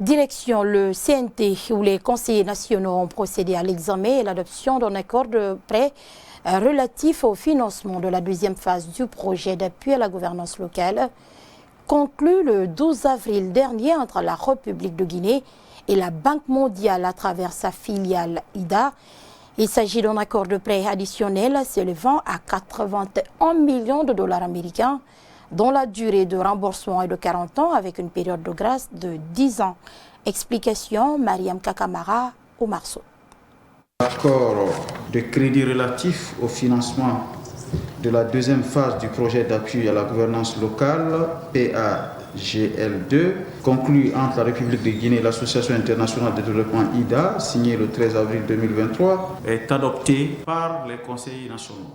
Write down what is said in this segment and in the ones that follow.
Direction le CNT, où les conseillers nationaux ont procédé à l'examen et l'adoption d'un accord de prêt relatif au financement de la deuxième phase du projet d'appui à la gouvernance locale, conclu le 12 avril dernier entre la République de Guinée et la Banque mondiale à travers sa filiale IDA. Il s'agit d'un accord de prêt additionnel s'élevant à 81 millions de dollars américains, dont la durée de remboursement est de 40 ans avec une période de grâce de 10 ans. Explication, Mariam Kakamara au Marceau. Accord de crédit relatif au financement de la deuxième phase du projet d'appui à la gouvernance locale, PAGL2, conclu entre la République de Guinée et l'Association internationale de développement IDA, signé le 13 avril 2023, est adopté par les conseillers nationaux.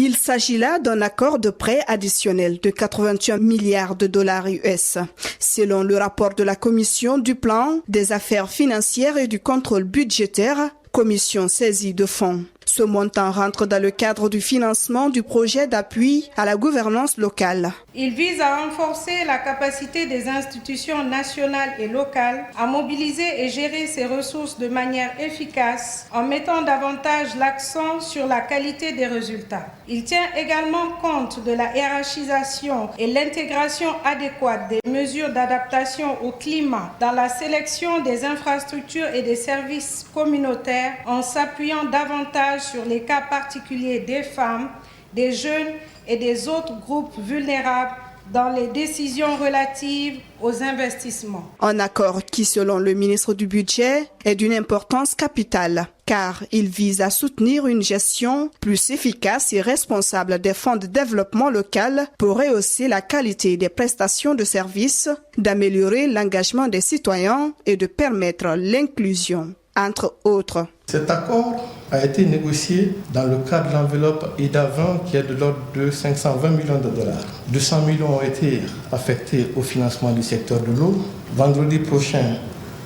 Il s'agit là d'un accord de prêt additionnel de 81 milliards de dollars US. Selon le rapport de la Commission du plan, des affaires financières et du contrôle budgétaire, commission saisie de fonds. Ce montant rentre dans le cadre du financement du projet d'appui à la gouvernance locale. Il vise à renforcer la capacité des institutions nationales et locales à mobiliser et gérer ces ressources de manière efficace en mettant davantage l'accent sur la qualité des résultats. Il tient également compte de la hiérarchisation et l'intégration adéquate des mesures d'adaptation au climat dans la sélection des infrastructures et des services communautaires en s'appuyant davantage sur les cas particuliers des femmes, des jeunes et des autres groupes vulnérables dans les décisions relatives aux investissements. Un accord qui, selon le ministre du Budget, est d'une importance capitale, car il vise à soutenir une gestion plus efficace et responsable des fonds de développement local pour rehausser la qualité des prestations de services, d'améliorer l'engagement des citoyens et de permettre l'inclusion, entre autres. Cet accord a été négocié dans le cadre de l'enveloppe IDA 20 qui est de l'ordre de 520 millions de dollars. 200 millions ont été affectés au financement du secteur de l'eau. Vendredi prochain,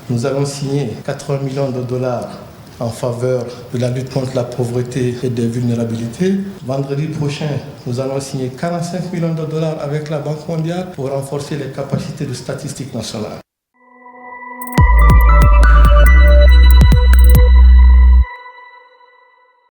nous allons signer 80 millions de dollars en faveur de la lutte contre la pauvreté et des vulnérabilités. Vendredi prochain, nous allons signer 45 millions de dollars avec la Banque mondiale pour renforcer les capacités de statistiques nationales.